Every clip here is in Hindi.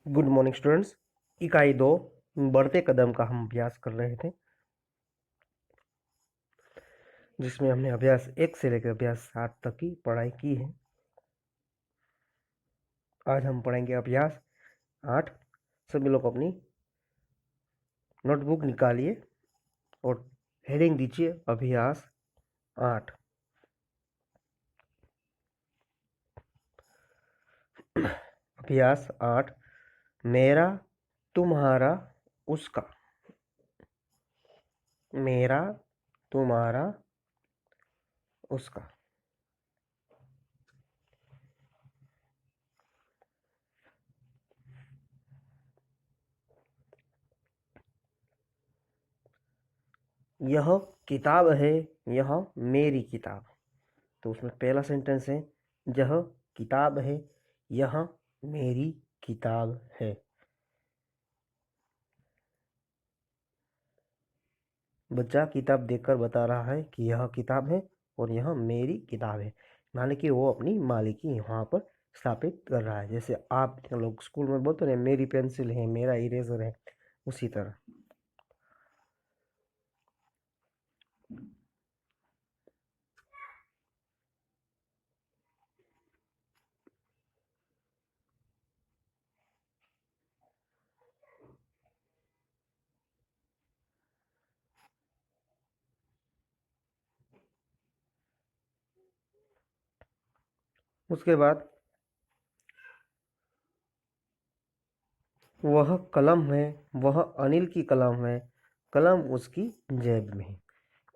Good morning students. इकाई 2 बढ़ते कदम का हम अभ्यास कर रहे थे, जिसमें हमने अभ्यास 1 से लेकर अभ्यास 7 तक की पढ़ाई की है। आज हम पढ़ेंगे अभ्यास 8। सभी लोग अपनी नोटबुक निकालिए और हेडिंग दीजिए अभ्यास 8। अभ्यास 8, मेरा, तुम्हारा, उसका। मेरा, तुम्हारा, उसका। यह किताब है, यह मेरी किताब। तो उसमें पहला सेंटेंस है, यह किताब है, यह मेरी किताब है। बच्चा किताब देखकर बता रहा है कि यह किताब है और यह मेरी किताब है, माने कि वो अपनी मालिकी वहाँ पर स्थापित कर रहा है। जैसे आप लोग स्कूल में बोलते हैं मेरी पेंसिल है, मेरा इरेजर है, उसी तरह। उसके बाद वह कलम है, वह अनिल की कलम है, कलम उसकी जेब में है।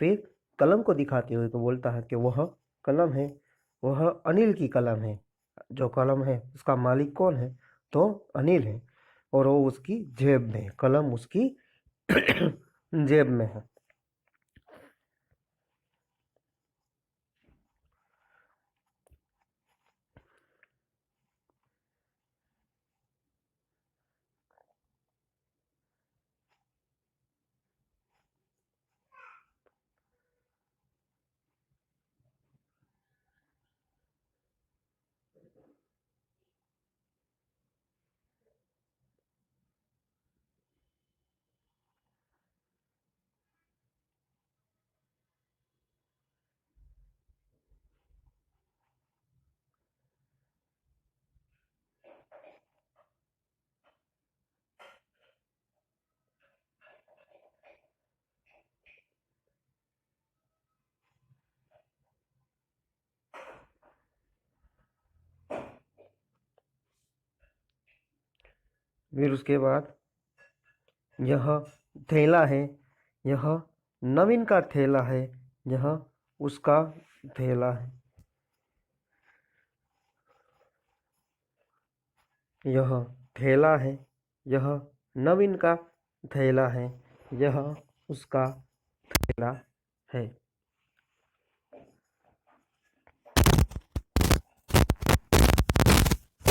फिर कलम को दिखाते हुए तो बोलता है कि वह कलम है, वह अनिल की कलम है। जो कलम है उसका मालिक कौन है? तो अनिल है, और वो उसकी जेब में, कलम उसकी जेब में है। फिर उसके बाद यह थैला है, यह नवीन का थैला है, यह उसका थैला है। यह थैला है, यह नवीन का थैला है, यह उसका थैला है।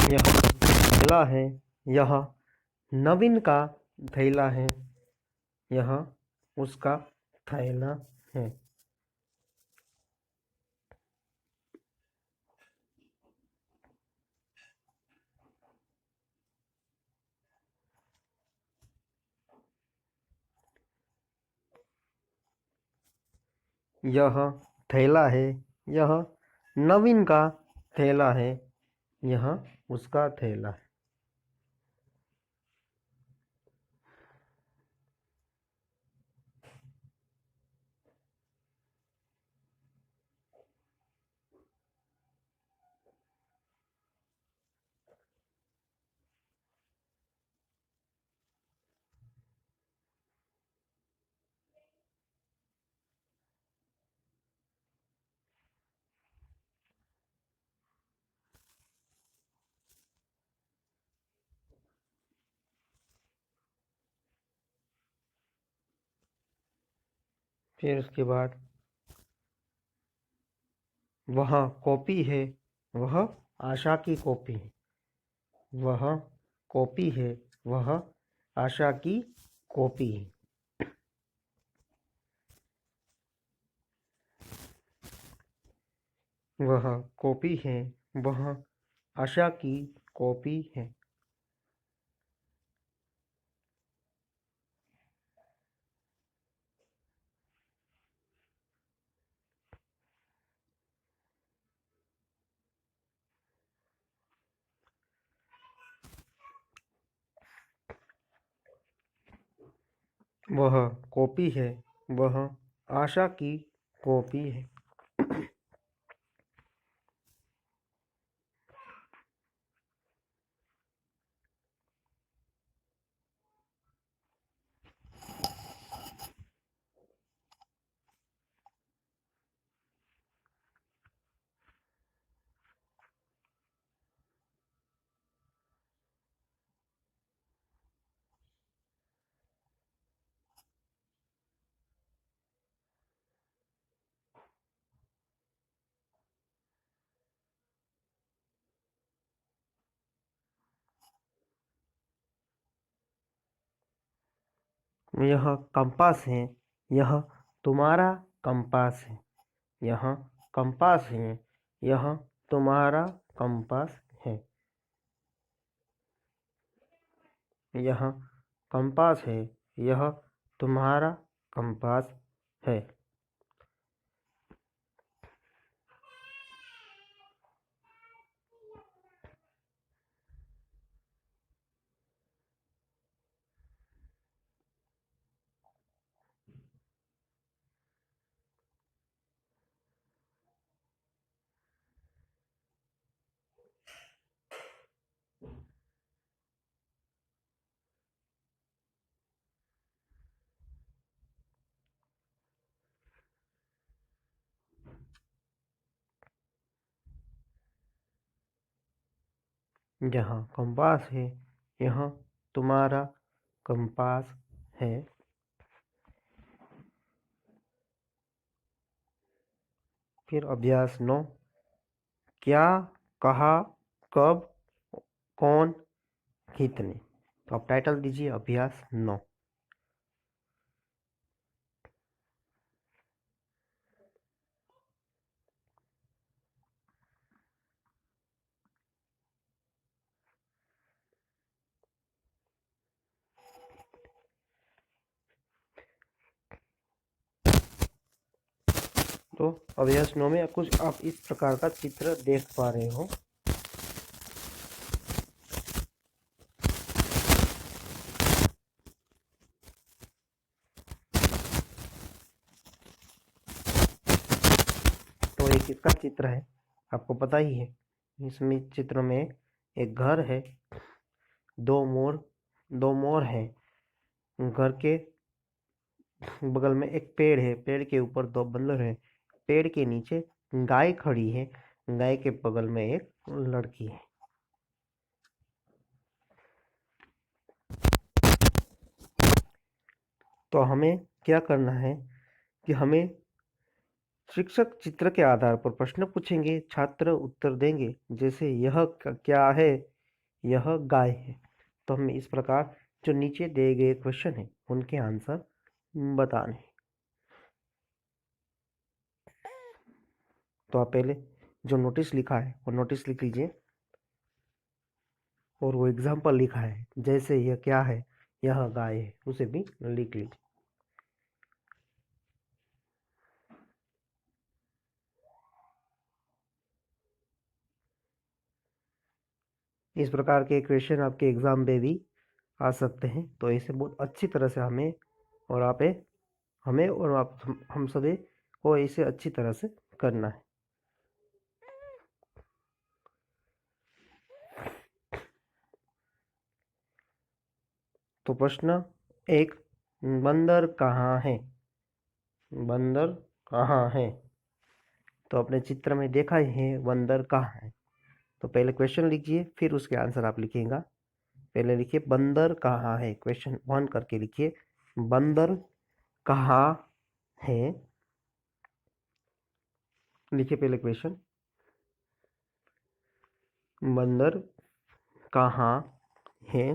यह थैला है, यह नवीन का थैला है, यह उसका थैला है। यह थैला है, यह नवीन का थैला है, यह उसका थैला है। फिर उसके बाद वह कॉपी है, वह आशा की कॉपी है। वह कॉपी है, वह आशा की कॉपी है। वह कॉपी है, वह आशा की कॉपी है। वह कॉपी है, वह आशा की कॉपी है। यह कंपास है, यह तुम्हारा कंपास है। यह कंपास है, यह तुम्हारा कंपास है। यह कंपास है, यह तुम्हारा कंपास है। यहाँ कंपास है, यहाँ तुम्हारा कंपास है। फिर अभ्यास 9, क्या, कहा, कब, कौन, कितने। तो आप टाइटल दीजिए अभ्यास 9। तो अभ्यास 9 में कुछ आप इस प्रकार का चित्र देख पा रहे हो। तो एक इसका चित्र है, आपको पता ही है। इसमें चित्र में एक घर है, दो मोर हैं। घर के बगल में एक पेड़ है, पेड़ के ऊपर दो बंदर हैं। पेड़ के नीचे गाय खड़ी है, गाय के बगल में एक लड़की है। तो हमें क्या करना है कि हमें शिक्षक चित्र के आधार पर प्रश्न पूछेंगे, छात्र उत्तर देंगे। जैसे यह क्या है, यह गाय है। तो हमें इस प्रकार जो नीचे दिए गए क्वेश्चन है उनके आंसर बताने। तो आप पहले जो नोटिस लिखा है वो नोटिस लिख लीजिए, और वो एग्जाम्पल लिखा है जैसे यह क्या है, यह गाय है, उसे भी लिख लीजिए। इस प्रकार के क्वेश्चन आपके एग्जाम में भी आ सकते हैं। तो इसे बहुत अच्छी तरह से और आप हमें और हम सभी को इसे अच्छी तरह से करना है। तो प्रश्न 1, बंदर कहाँ है? बंदर कहाँ है? तो अपने चित्र में देखा ही है बंदर कहाँ है। तो पहले क्वेश्चन लिखिए, फिर उसके आंसर आप लिखिएगा। पहले लिखिए बंदर कहाँ है, क्वेश्चन 1 करके लिखिए बंदर कहाँ है। लिखिए पहले क्वेश्चन, बंदर कहाँ है।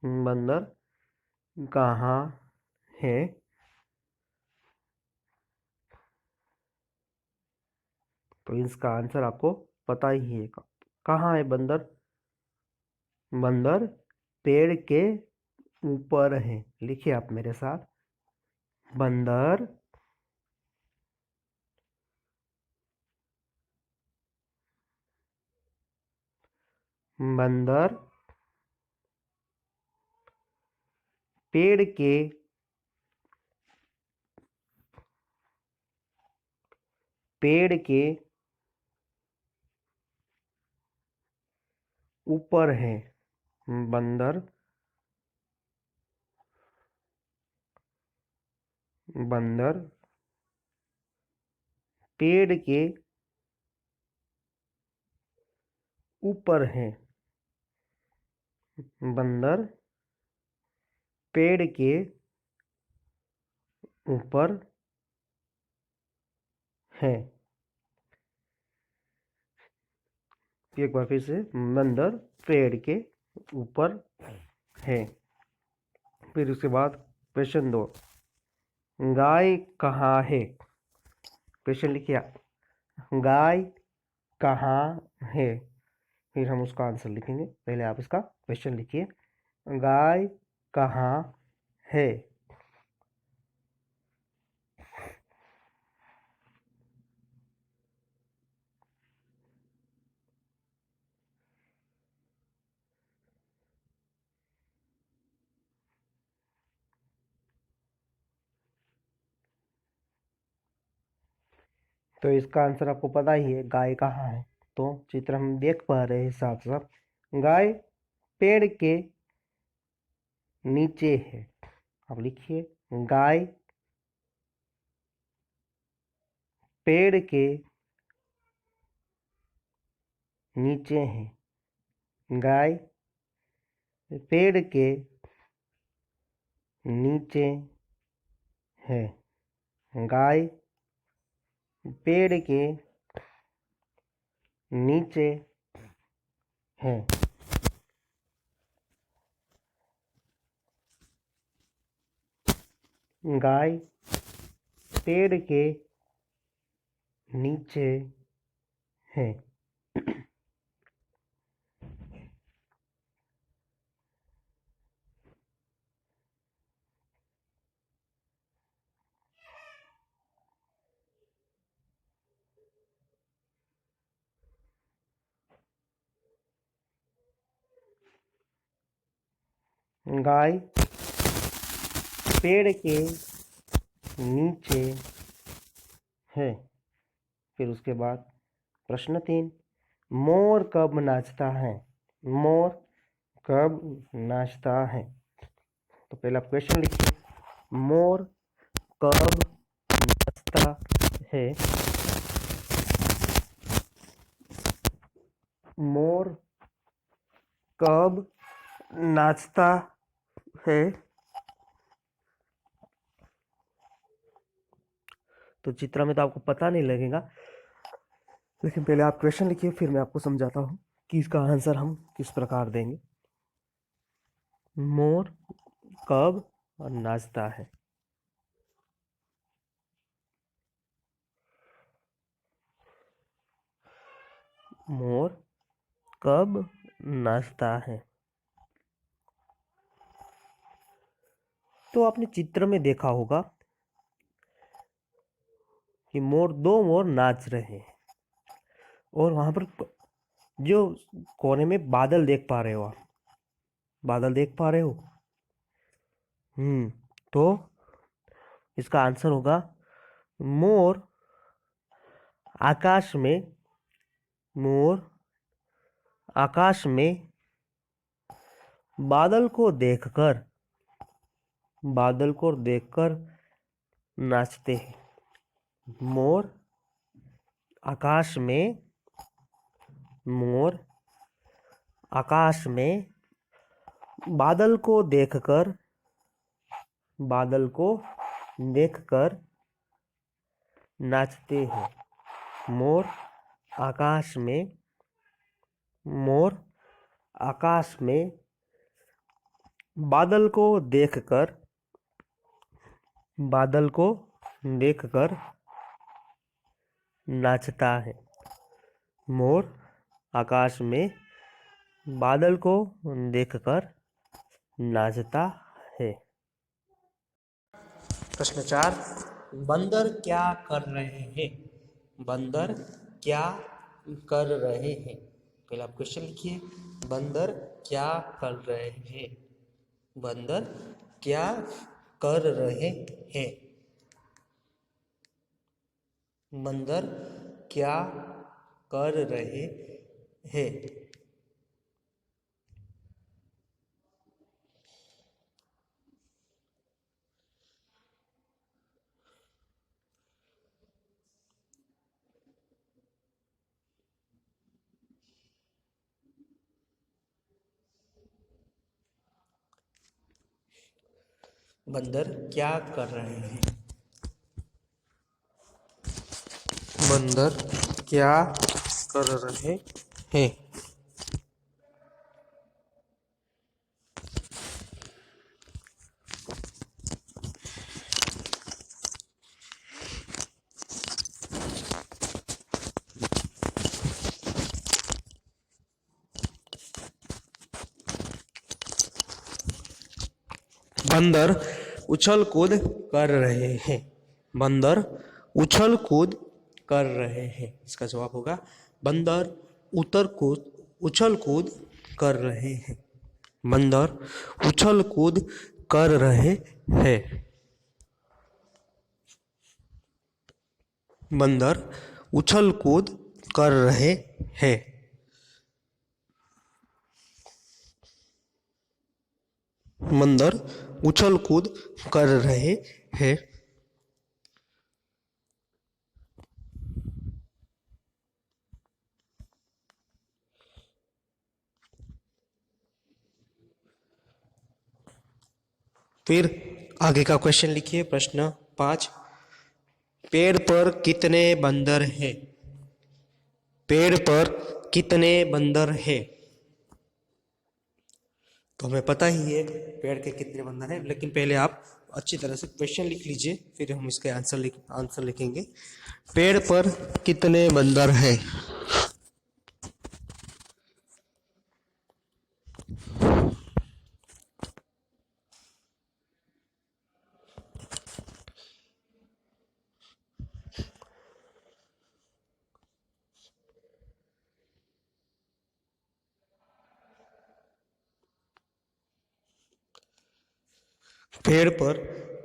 बंदर कहाँ है। तो इसका आंसर आपको पता ही है। कहाँ है बंदर? बंदर पेड़ के ऊपर है। लिखिए आप मेरे साथ, बंदर बंदर पेड़ के ऊपर है। बंदर पेड़ के ऊपर है। बंदर पेड़ के ऊपर है। एक बार फिर से, बंदर पेड़ के ऊपर है। फिर उसके बाद क्वेश्चन 2, गाय कहाँ है? क्वेश्चन लिखिए, गाय कहाँ है? फिर हम उसका आंसर लिखेंगे। पहले आप इसका क्वेश्चन लिखिए, गाय कहाँ है? तो इसका आंसर आपको पता ही है, गाय कहाँ है। तो चित्र हम देख पा रहे हैं साफ साफ, गाय पेड़ के नीचे है। अब लिखिए, गाय पेड़ के नीचे है। गाय पेड़ के नीचे है। गाय पेड़ के नीचे है। गाय पेड़ के नीचे है। गाय पेड़ के नीचे है। फिर उसके बाद प्रश्न 3, मोर कब नाचता है? मोर कब नाचता है? तो पहला क्वेश्चन लिखिए, मोर कब नाचता है? मोर कब नाचता है? तो चित्र में तो आपको पता नहीं लगेगा, लेकिन पहले आप क्वेश्चन लिखिए, फिर मैं आपको समझाता हूँ कि इसका आंसर हम किस प्रकार देंगे। मोर कब नाचता है? मोर कब नाचता है? तो आपने चित्र में देखा होगा कि दो मोर नाच रहे हैं, और वहां पर जो कोने में बादल देख पा रहे हो आप, बादल देख पा रहे हो। तो इसका आंसर होगा, मोर आकाश में मोर आकाश में बादल को देखकर नाचते हैं। मोर आकाश में बादल को देखकर नाचते हैं। मोर आकाश में बादल को देखकर नाचता है। मोर आकाश में बादल को देखकर नाचता है। प्रश्न 4, बंदर क्या कर रहे हैं? बंदर क्या कर रहे हैं? पहले आप क्वेश्चन लिखिए, बंदर क्या कर रहे हैं? बंदर क्या कर रहे हैं? बंदर क्या कर रहे हैं? बंदर क्या कर रहे हैं? बंदर क्या कर रहे हैं? बंदर उछल कूद कर रहे हैं। बंदर उछल कूद कर रहे हैं। इसका जवाब होगा बंदर उछल कूद कर रहे हैं। बंदर उछल कूद कर रहे हैं। बंदर उछल कूद कर रहे हैं। बंदर उछल कूद कर रहे हैं। फिर आगे का क्वेश्चन लिखिए। प्रश्न 5, पेड़ पर कितने बंदर हैं? पेड़ पर कितने बंदर हैं? तो हमें पता ही है पेड़ के कितने बंदर हैं, लेकिन पहले आप अच्छी तरह से क्वेश्चन लिख लीजिए, फिर हम इसके आंसर लिखेंगे। पेड़ पर कितने बंदर हैं? पेड़ पर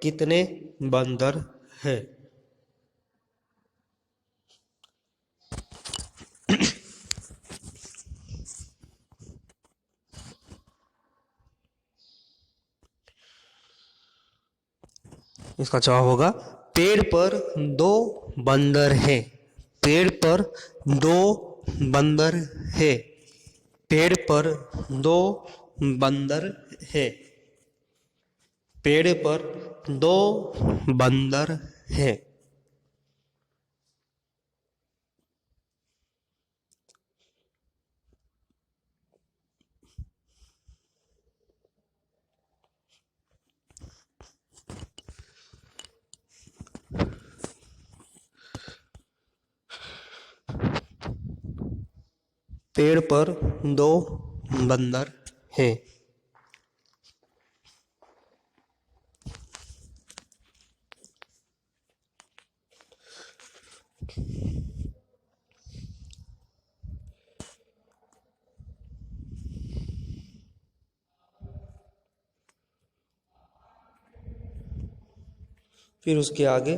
कितने बंदर हैं? इसका जवाब होगा पेड़ पर 2 बंदर हैं। पेड़ पर 2 बंदर हैं। पेड़ पर 2 बंदर हैं। पेड़ पर 2 बंदर हैं। पेड़ पर 2 बंदर हैं। फिर उसके आगे,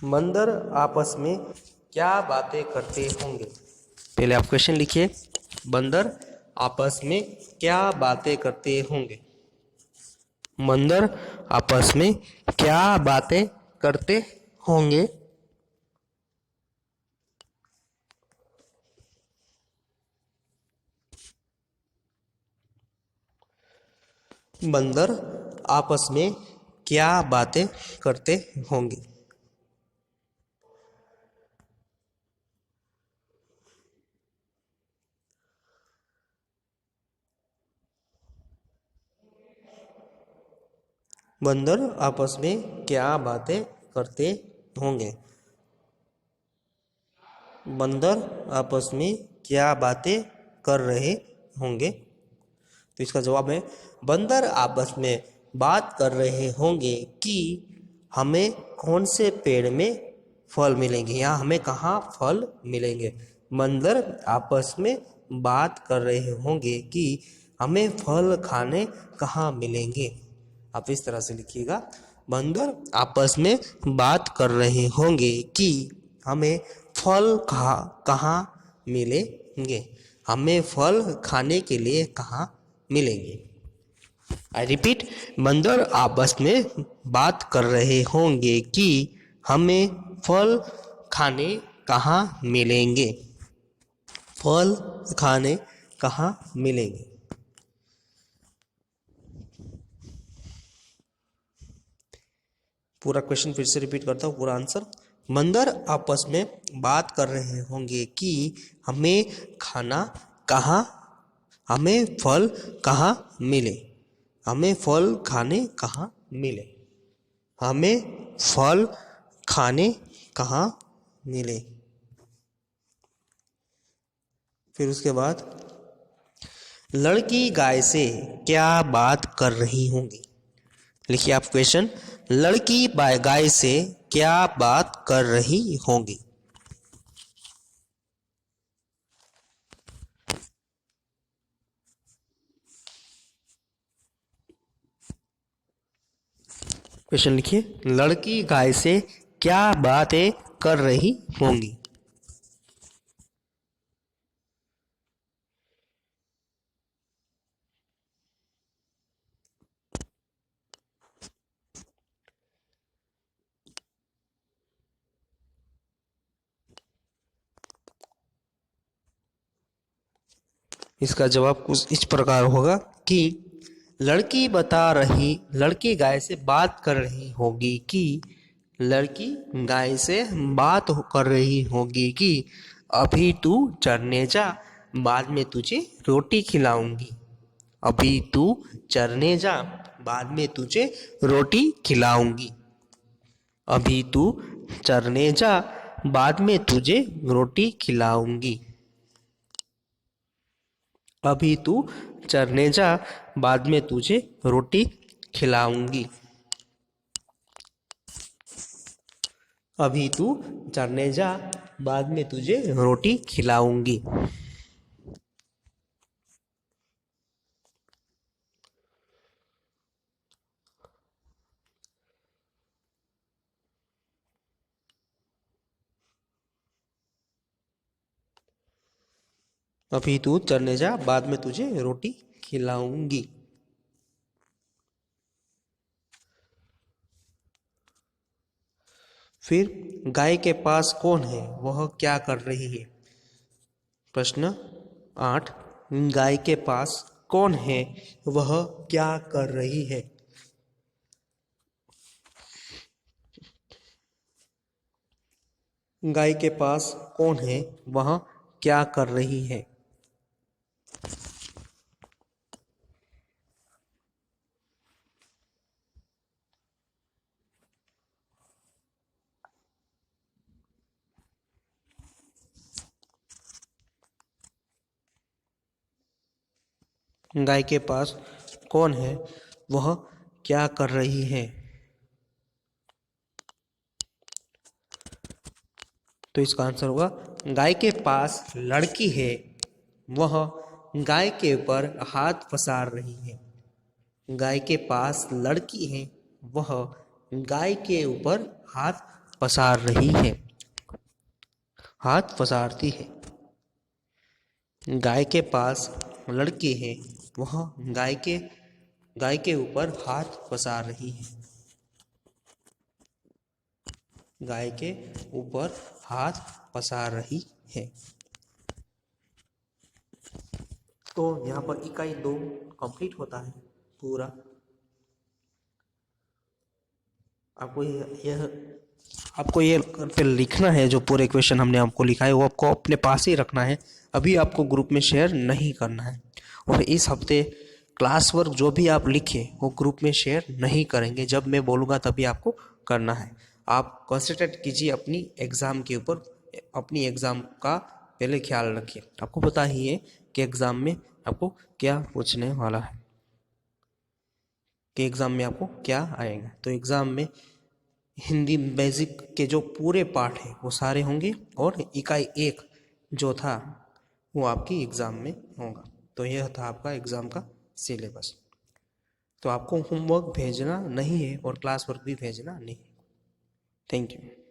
बंदर आपस में क्या बातें करते होंगे? पहले आप क्वेश्चन लिखिए। बंदर आपस में क्या बातें करते होंगे? बंदर आपस में क्या बातें करते होंगे? बंदर आपस में क्या बातें करते होंगे? बंदर आपस में क्या बातें करते होंगे? बंदर आपस में क्या बातें कर रहे होंगे? तो इसका जवाब है बंदर आपस में बात कर रहे होंगे कि हमें कौन से पेड़ में फल मिलेंगे या हमें कहाँ फल मिलेंगे। बंदर आपस में बात कर रहे होंगे कि हमें फल खाने कहाँ मिलेंगे। आप इस तरह से लिखिएगा, बंदर आपस में बात कर रहे होंगे कि हमें फल कहाँ मिलेंगे, हमें फल खाने के लिए कहाँ मिलेंगे। आई रिपीट, बंदर आपस में बात कर रहे होंगे कि हमें फल खाने कहाँ मिलेंगे, फल खाने कहाँ मिलेंगे। पूरा क्वेश्चन फिर से रिपीट करता हूँ, पूरा आंसर। बंदर आपस में बात कर रहे होंगे कि हमें खाना कहाँ, हमें फल कहाँ मिले, हमें फल खाने कहाँ मिले, हमें फल खाने कहाँ मिले। फिर उसके बाद लड़की गाय से क्या बात कर रही होंगी। लिखिए आप क्वेश्चन, लड़की गाय से क्या बात कर रही होंगी। क्वेश्चन लिखिए, लड़की गाय से क्या बातें कर रही होंगी। इसका जवाब कुछ इस प्रकार होगा कि लड़की गाय से बात कर रही होगी कि लड़की गाय से बात कर रही होगी कि अभी तू चरने जा, बाद में तुझे रोटी खिलाऊंगी। अभी तू चरने जा, बाद में तुझे रोटी खिलाऊंगी। अभी तू चरने जा, बाद में तुझे रोटी खिलाऊंगी। अभी तू चरने जा, बाद में तुझे रोटी खिलाऊंगी। अभी तू चरने जा, बाद में तुझे रोटी खिलाऊंगी। अभी तू चरने जा, बाद में तुझे रोटी खिलाऊंगी। फिर गाय के पास कौन है, वह क्या कर रही है। प्रश्न 8, गाय के पास कौन है, वह क्या कर रही है। गाय के पास कौन है, वह क्या कर रही है। गाय के पास कौन है, वह क्या कर रही है। तो इसका आंसर होगा, गाय के पास लड़की है, वह गाय के ऊपर हाथ पसार रही है। गाय के पास लड़की है, वह गाय के ऊपर हाथ पसार रही है, हाथ पसारती है। गाय के पास लड़की है, वह गाय के ऊपर हाथ पसार रही है, गाय के ऊपर हाथ पसार रही है। तो यहाँ पर इकाई 2 कंप्लीट होता है पूरा। आपको ये फिर लिखना है, जो पूरे क्वेश्चन हमने आपको लिखा है वो आपको अपने पास ही रखना है, अभी आपको ग्रुप में शेयर नहीं करना है। और इस हफ्ते क्लास वर्क जो भी आप लिखे वो ग्रुप में शेयर नहीं करेंगे, जब मैं बोलूँगा तभी आपको करना है। आप कॉन्सेंट्रेट कीजिए अपनी एग्ज़ाम के ऊपर, अपनी एग्ज़ाम का पहले ख्याल रखिए। आपको पता ही है कि एग्ज़ाम में आपको क्या पूछने वाला है, कि एग्ज़ाम में आपको क्या आएगा। तो एग्ज़ाम में हिंदी बेसिक के जो पूरे पाठ हैं वो सारे होंगे, और इकाई 1 जो था वो आपकी एग्ज़ाम में होगा। तो यह था आपका एग्ज़ाम का सिलेबस। तो आपको होमवर्क भेजना नहीं है और क्लास वर्क भी भेजना नहीं है। Thank you.